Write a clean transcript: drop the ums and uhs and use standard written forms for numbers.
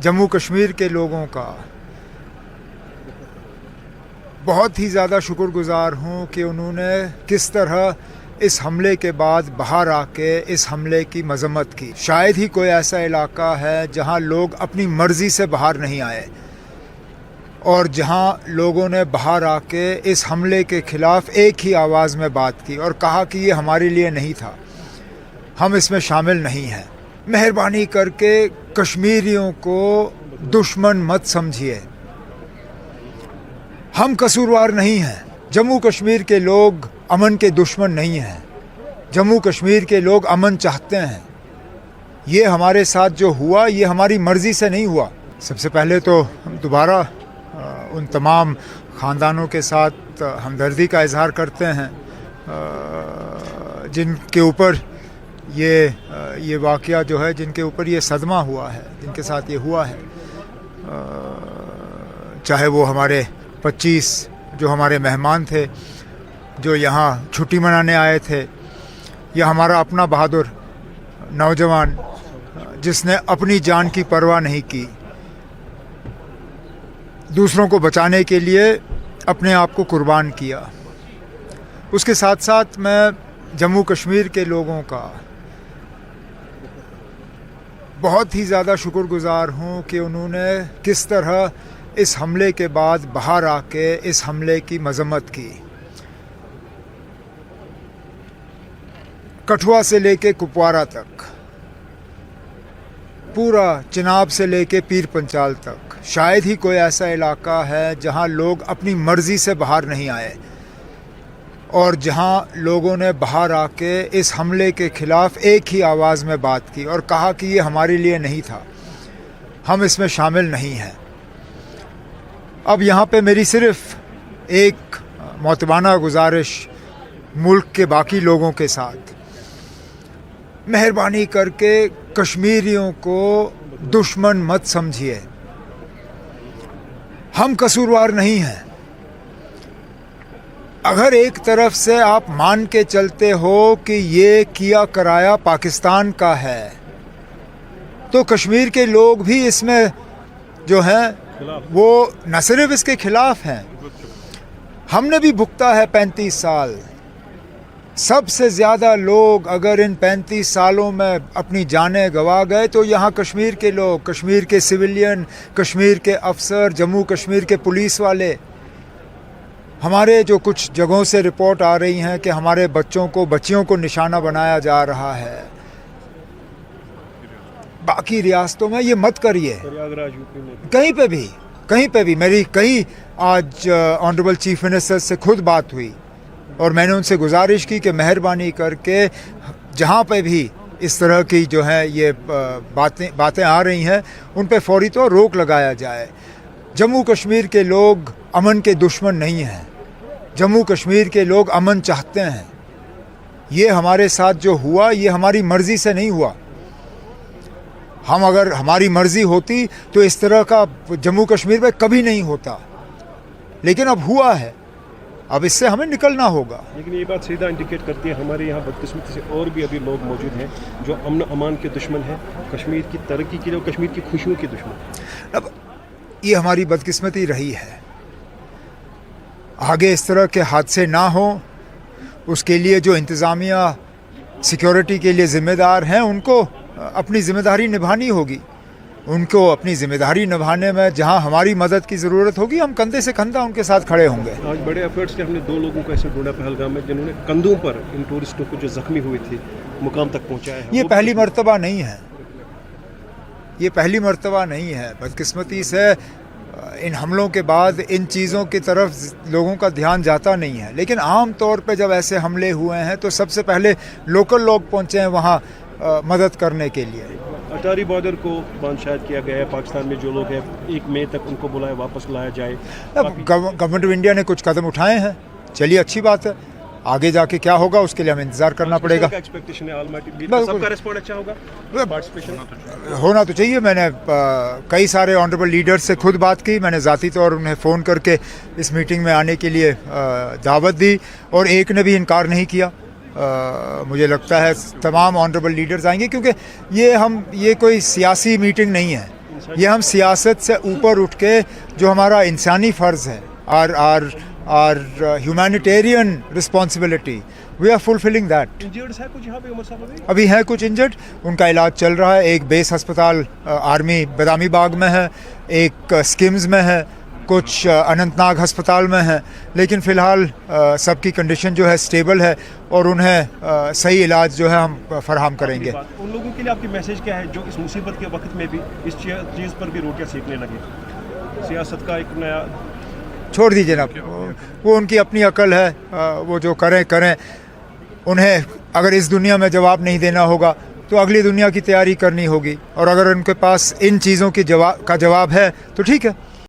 جموں کشمیر کے لوگوں کا بہت ہی زیادہ شکر گزار ہوں کہ انہوں نے کس طرح اس حملے کے بعد باہر آ کے اس حملے کی مذمت کی۔ شاید ہی کوئی ایسا علاقہ ہے جہاں لوگ اپنی مرضی سے باہر نہیں آئے اور جہاں لوگوں نے باہر آ کے اس حملے کے خلاف ایک ہی آواز میں بات کی اور کہا کہ یہ ہمارے لیے نہیں تھا، ہم اس میں شامل نہیں ہیں۔ مہربانی کر کے کشمیریوں کو دشمن مت سمجھیے، ہم قصوروار نہیں ہیں۔ جموں کشمیر کے لوگ امن کے دشمن نہیں ہیں، جموں کشمیر کے لوگ امن چاہتے ہیں۔ یہ ہمارے ساتھ جو ہوا یہ ہماری مرضی سے نہیں ہوا۔ سب سے پہلے تو ہم دوبارہ ان تمام خاندانوں کے ساتھ ہمدردی کا اظہار کرتے ہیں جن کے اوپر یہ واقعہ جو ہے، جن کے اوپر یہ صدمہ ہوا ہے، جن کے ساتھ یہ ہوا ہے، چاہے وہ ہمارے 25 جو ہمارے مہمان تھے جو یہاں چھٹی منانے آئے تھے، یا ہمارا اپنا بہادر نوجوان جس نے اپنی جان کی پرواہ نہیں کی، دوسروں کو بچانے کے لیے اپنے آپ کو قربان کیا۔ اس کے ساتھ ساتھ میں جموں کشمیر کے لوگوں کا بہت ہی زیادہ شکر گزار ہوں کہ انہوں نے کس طرح اس حملے کے بعد باہر آ کے اس حملے کی مذمت کی۔ کٹھوا سے لے کے کپوارہ تک، پورا چناب سے لے کے پیر پنچال تک، شاید ہی کوئی ایسا علاقہ ہے جہاں لوگ اپنی مرضی سے باہر نہیں آئے اور جہاں لوگوں نے باہر آ کے اس حملے کے خلاف ایک ہی آواز میں بات کی اور کہا کہ یہ ہمارے لیے نہیں تھا، ہم اس میں شامل نہیں ہیں۔ اب یہاں پہ میری صرف ایک معتبانہ گزارش ملک کے باقی لوگوں کے ساتھ، مہربانی کر کے کشمیریوں کو دشمن مت سمجھیے، ہم قصوروار نہیں ہیں۔ اگر ایک طرف سے آپ مان کے چلتے ہو کہ یہ کیا کرایا پاکستان کا ہے، تو کشمیر کے لوگ بھی اس میں جو ہیں وہ نہ صرف اس کے خلاف ہیں، ہم نے بھی بھگتا ہے 35 سال۔ سب سے زیادہ لوگ اگر ان 35 سالوں میں اپنی جانیں گوا گئے تو یہاں کشمیر کے لوگ، کشمیر کے سویلین، کشمیر کے افسر، جموں کشمیر کے پولیس والے۔ ہمارے جو کچھ جگہوں سے رپورٹ آ رہی ہیں کہ ہمارے بچیوں کو نشانہ بنایا جا رہا ہے، باقی ریاستوں میں یہ مت کریے، کہیں پہ بھی میری کئی آج آنریبل چیف منسٹر سے خود بات ہوئی اور میں نے ان سے گزارش کی کہ مہربانی کر کے جہاں پہ بھی اس طرح کی جو ہے یہ باتیں آ رہی ہیں ان پہ فوری طور روک لگایا جائے۔ جموں کشمیر کے لوگ امن کے دشمن نہیں ہیں، جموں کشمیر کے لوگ امن چاہتے ہیں۔ یہ ہمارے ساتھ جو ہوا یہ ہماری مرضی سے نہیں ہوا، اگر ہماری مرضی ہوتی تو اس طرح کا جموں کشمیر میں کبھی نہیں ہوتا، لیکن اب ہوا ہے، اب اس سے ہمیں نکلنا ہوگا۔ لیکن یہ بات سیدھا انڈیکیٹ کرتی ہے ہمارے یہاں بدقسمتی سے اور بھی ابھی لوگ موجود ہیں جو امن و امان کے دشمن ہیں، کشمیر کی ترقی کے لیے اور کشمیر کی خوشیوں کے دشمن۔ اب یہ ہماری بدقسمتی رہی ہے، آگے اس طرح کے حادثے نہ ہوں اس کے لیے جو انتظامیہ سیکیورٹی کے لیے ذمہ دار ہیں ان کو اپنی ذمہ داری نبھانی ہوگی، ان کو اپنی ذمہ داری نبھانے میں جہاں ہماری مدد کی ضرورت ہوگی ہم کندھے سے کندھا ان کے ساتھ کھڑے ہوں گے۔ آج بڑے ایفرٹس کے ہم نے 2 لوگوں کو ایسے ڈھونڈا پہلگام میں جنہوں نے کندھوں پر ان ٹورسٹوں کو جو زخمی ہوئے تھے مقام تک پہنچایا ہے۔ یہ پہلی مرتبہ نہیں ہے، یہ پہلی مرتبہ نہیں ہے۔ بدقسمتی سے ان حملوں کے بعد ان چیزوں کی طرف لوگوں کا دھیان جاتا نہیں ہے، لیکن عام طور پہ جب ایسے حملے ہوئے ہیں تو سب سے پہلے لوکل لوگ پہنچے ہیں وہاں مدد کرنے کے لیے۔ اٹاری بارڈر کو بند شاید کیا گیا ہے، پاکستان میں جو لوگ ہیں 1 مئی تک ان کو بلایا واپس لایا جائے۔ گورنمنٹ آف انڈیا نے کچھ قدم اٹھائے ہیں، چلیے اچھی بات ہے، آگے جا کے کیا ہوگا اس کے لیے ہمیں انتظار کرنا پڑے گا۔ سب کا رسپانس اچھا ہوگا، ہونا تو چاہیے۔ میں نے کئی سارے آنریبل لیڈر سے خود بات کی، میں نے ذاتی طور انہیں فون کر کے اس میٹنگ میں آنے کے لیے دعوت دی اور ایک نے بھی انکار نہیں کیا۔ مجھے لگتا ہے تمام آنریبل لیڈرز آئیں گے کیونکہ یہ کوئی سیاسی میٹنگ نہیں ہے، یہ ہم سیاست سے اوپر اٹھ کے جو ہمارا انسانی فرض ہے اور humanitarian responsibility we are fulfilling that. Injureds ہے کچھ یہاں پہ عمر صاحب ابھی ہیں کچھ انجرڈ, ان کا علاج چل رہا ہے. ایک بیس ہسپتال آرمی بدامی باغ میں ہے, ایک اسکمز میں ہے, کچھ اننت ناگ ہسپتال میں ہیں, لیکن فی الحال سب کی کنڈیشن جو ہے اسٹیبل ہے اور انہیں صحیح علاج جو ہے ہم فراہم کریں گے. ان لوگوں کے لیے آپ کی میسج کیا ہے جو اس مصیبت کے وقت میں بھی اس چیز پر بھی روٹیاں سیکھنے لگے؟ سیاست کا ایک نیا چھوڑ دیجیے نا, وہ ان کی اپنی عقل ہے, وہ جو کریں. انہیں اگر اس دنیا میں جواب نہیں دینا ہوگا تو اگلی دنیا کی تیاری کرنی ہوگی, اور اگر ان کے پاس ان چیزوں کی کا جواب ہے تو ٹھیک ہے.